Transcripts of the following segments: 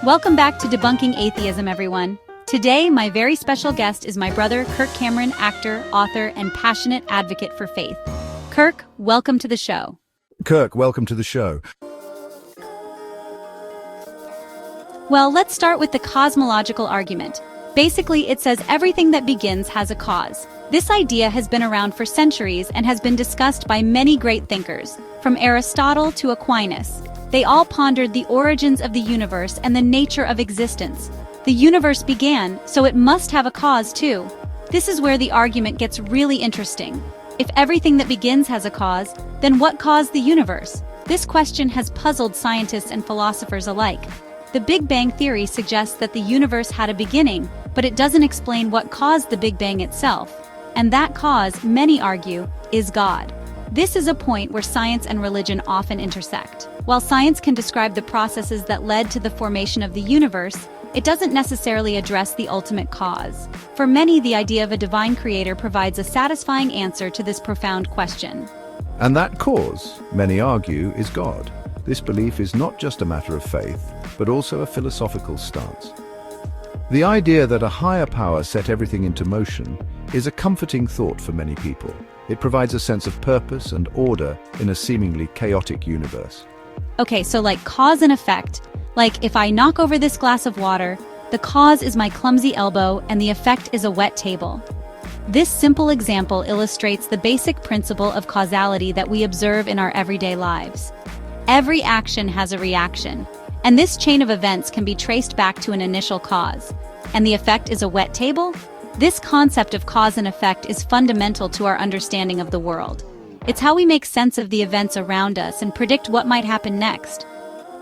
Welcome back to Debunking Atheism, everyone. Today, my very special guest is my brother, Kirk Cameron, actor, author, and passionate advocate for faith. Kirk, welcome to the show. Kirk, welcome to the show. Well, let's start with the cosmological argument. Basically, it says everything that begins has a cause. This idea has been around for centuries and has been discussed by many great thinkers, from Aristotle to Aquinas. They all pondered the origins of the universe and the nature of existence. The universe began, so it must have a cause too. This is where the argument gets really interesting. If everything that begins has a cause, then what caused the universe? This question has puzzled scientists and philosophers alike. The Big Bang theory suggests that the universe had a beginning, but it doesn't explain what caused the Big Bang itself. And that cause, many argue, is God. This is a point where science and religion often intersect. While science can describe the processes that led to the formation of the universe, it doesn't necessarily address the ultimate cause. For many, the idea of a divine creator provides a satisfying answer to this profound question. And that cause, many argue, is God. This belief is not just a matter of faith, but also a philosophical stance. The idea that a higher power set everything into motion is a comforting thought for many people. It provides a sense of purpose and order in a seemingly chaotic universe. Okay, so like cause and effect. Like if I knock over this glass of water, the cause is my clumsy elbow and the effect is a wet table. This simple example illustrates the basic principle of causality that we observe in our everyday lives. Every action has a reaction, and this chain of events can be traced back to an initial cause. And the effect is a wet table? This concept of cause and effect is fundamental to our understanding of the world. It's how we make sense of the events around us and predict what might happen next.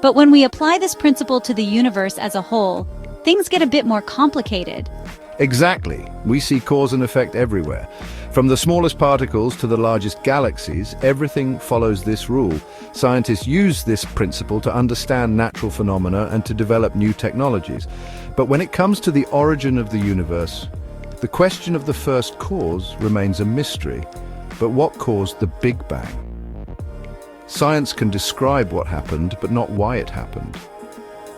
But when we apply this principle to the universe as a whole, things get a bit more complicated. Exactly. We see cause and effect everywhere. From the smallest particles to the largest galaxies, everything follows this rule. Scientists use this principle to understand natural phenomena and to develop new technologies. But when it comes to the origin of the universe, the question of the first cause remains a mystery. But what caused the Big Bang? Science can describe what happened, but not why it happened.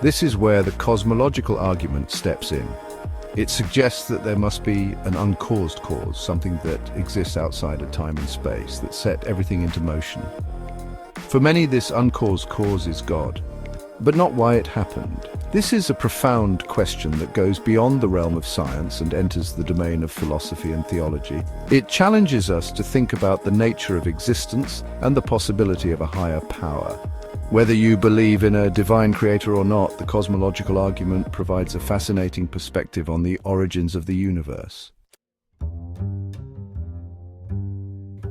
This is where the cosmological argument steps in. It suggests that there must be an uncaused cause, something that exists outside of time and space, that set everything into motion. For many, this uncaused cause is God, but not why it happened. This is a profound question that goes beyond the realm of science and enters the domain of philosophy and theology. It challenges us to think about the nature of existence and the possibility of a higher power. Whether you believe in a divine creator or not, the cosmological argument provides a fascinating perspective on the origins of the universe.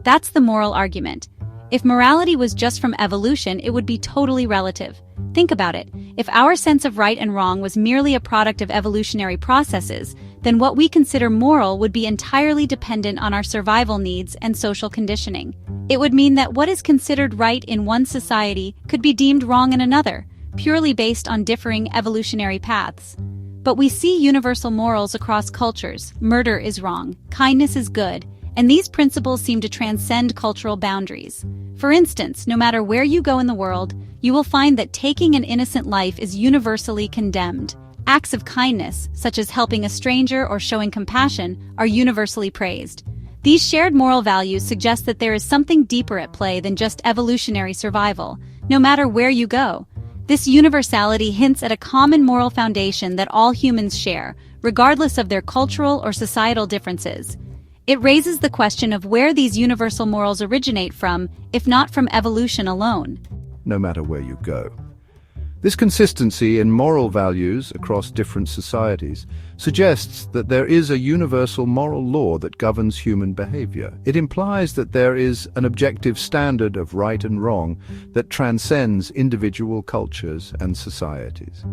That's the moral argument. If morality was just from evolution, it would be totally relative. Think about it. If our sense of right and wrong was merely a product of evolutionary processes, then what we consider moral would be entirely dependent on our survival needs and social conditioning. It would mean that what is considered right in one society could be deemed wrong in another, purely based on differing evolutionary paths. But we see universal morals across cultures. Murder is wrong, kindness is good, and these principles seem to transcend cultural boundaries. For instance, no matter where you go in the world, you will find that taking an innocent life is universally condemned. Acts of kindness, such as helping a stranger or showing compassion, are universally praised. These shared moral values suggest that there is something deeper at play than just evolutionary survival, no matter where you go. This universality hints at a common moral foundation that all humans share, regardless of their cultural or societal differences. It raises the question of where these universal morals originate from, if not from evolution alone. No matter where you go. This consistency in moral values across different societies suggests that there is a universal moral law that governs human behavior. It implies that there is an objective standard of right and wrong that transcends individual cultures and societies.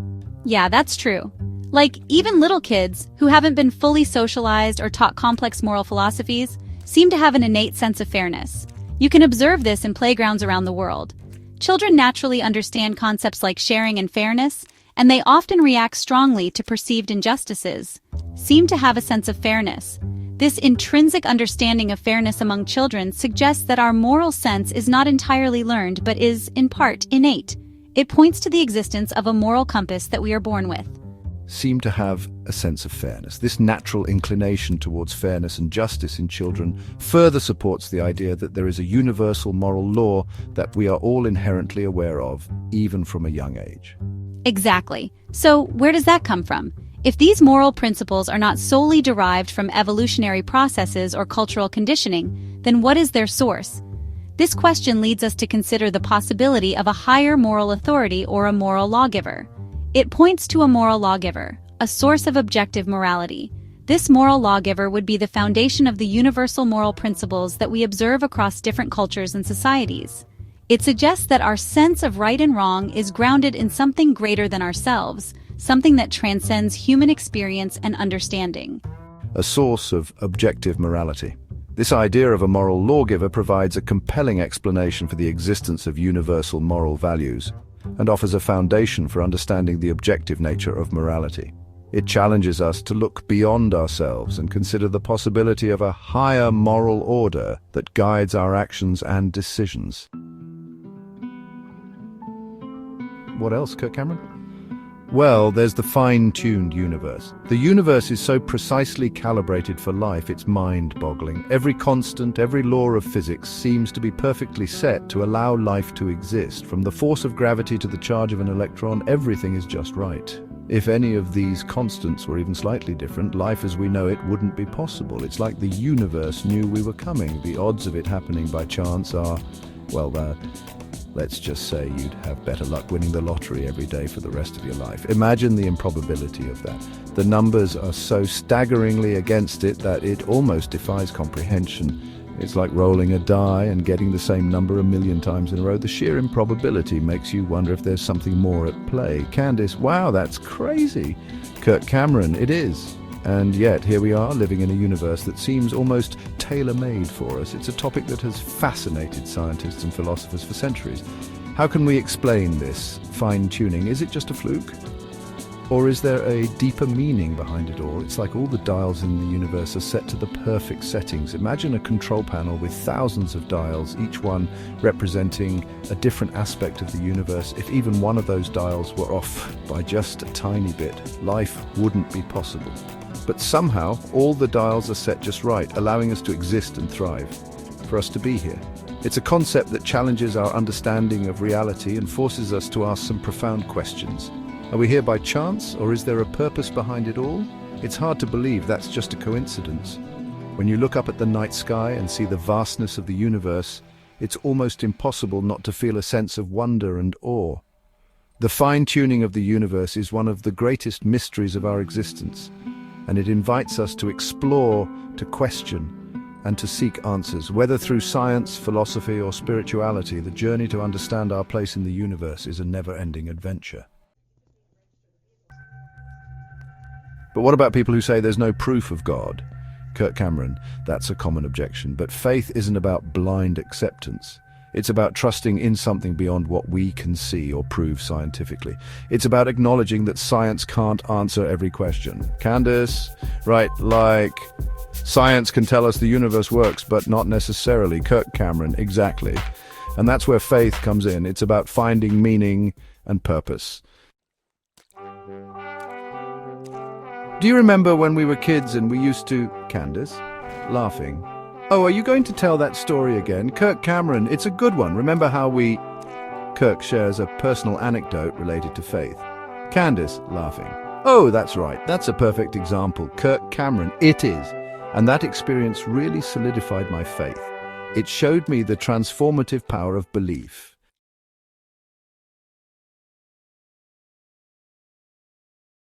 Yeah, that's true. Like, even little kids, who haven't been fully socialized or taught complex moral philosophies, seem to have an innate sense of fairness. You can observe this in playgrounds around the world. Children naturally understand concepts like sharing and fairness, and they often react strongly to perceived injustices, seem to have a sense of fairness. This intrinsic understanding of fairness among children suggests that our moral sense is not entirely learned but is, in part, innate. It points to the existence of a moral compass that we are born with. Seem to have a sense of fairness. This natural inclination towards fairness and justice in children further supports the idea that there is a universal moral law that we are all inherently aware of, even from a young age. Exactly. So, where does that come from? If these moral principles are not solely derived from evolutionary processes or cultural conditioning, then what is their source? This question leads us to consider the possibility of a higher moral authority or a moral lawgiver. It points to a moral lawgiver, a source of objective morality. This moral lawgiver would be the foundation of the universal moral principles that we observe across different cultures and societies. It suggests that our sense of right and wrong is grounded in something greater than ourselves, something that transcends human experience and understanding. A source of objective morality. This idea of a moral lawgiver provides a compelling explanation for the existence of universal moral values and offers a foundation for understanding the objective nature of morality. It challenges us to look beyond ourselves and consider the possibility of a higher moral order that guides our actions and decisions. What else, Kirk Cameron? Well, there's the fine-tuned universe. The universe is so precisely calibrated for life, it's mind-boggling. Every constant, every law of physics seems to be perfectly set to allow life to exist. From the force of gravity to the charge of an electron, everything is just right. If any of these constants were even slightly different, life as we know it wouldn't be possible. It's like the universe knew we were coming. The odds of it happening by chance are, well, let's just say you'd have better luck winning the lottery every day for the rest of your life. Imagine the improbability of that. The numbers are so staggeringly against it that it almost defies comprehension. It's like rolling a die and getting the same number 1,000,000 times in a row. The sheer improbability makes you wonder if there's something more at play. Candace, wow, that's crazy. Kirk Cameron, it is. And yet, here we are, living in a universe that seems almost tailor-made for us. It's a topic that has fascinated scientists and philosophers for centuries. How can we explain this fine-tuning? Is it just a fluke? Or is there a deeper meaning behind it all? It's like all the dials in the universe are set to the perfect settings. Imagine a control panel with thousands of dials, each one representing a different aspect of the universe. If even one of those dials were off by just a tiny bit, life wouldn't be possible. But somehow, all the dials are set just right, allowing us to exist and thrive, for us to be here. It's a concept that challenges our understanding of reality and forces us to ask some profound questions. Are we here by chance, or is there a purpose behind it all? It's hard to believe that's just a coincidence. When you look up at the night sky and see the vastness of the universe, it's almost impossible not to feel a sense of wonder and awe. The fine-tuning of the universe is one of the greatest mysteries of our existence, and it invites us to explore, to question, and to seek answers. Whether through science, philosophy, or spirituality, the journey to understand our place in the universe is a never-ending adventure. But what about people who say there's no proof of God? Kirk Cameron, that's a common objection. But faith isn't about blind acceptance. It's about trusting in something beyond what we can see or prove scientifically. It's about acknowledging that science can't answer every question. Candace, right, like, science can tell us the universe works, but not necessarily. Kirk Cameron, exactly. And that's where faith comes in. It's about finding meaning and purpose. Do you remember when we were kids and we used to, Candace, laughing? Oh, are you going to tell that story again? Kirk Cameron, it's a good one. Remember how Kirk shares a personal anecdote related to faith. Candace, laughing. Oh, that's right. That's a perfect example. Kirk Cameron, it is. And that experience really solidified my faith. It showed me the transformative power of belief.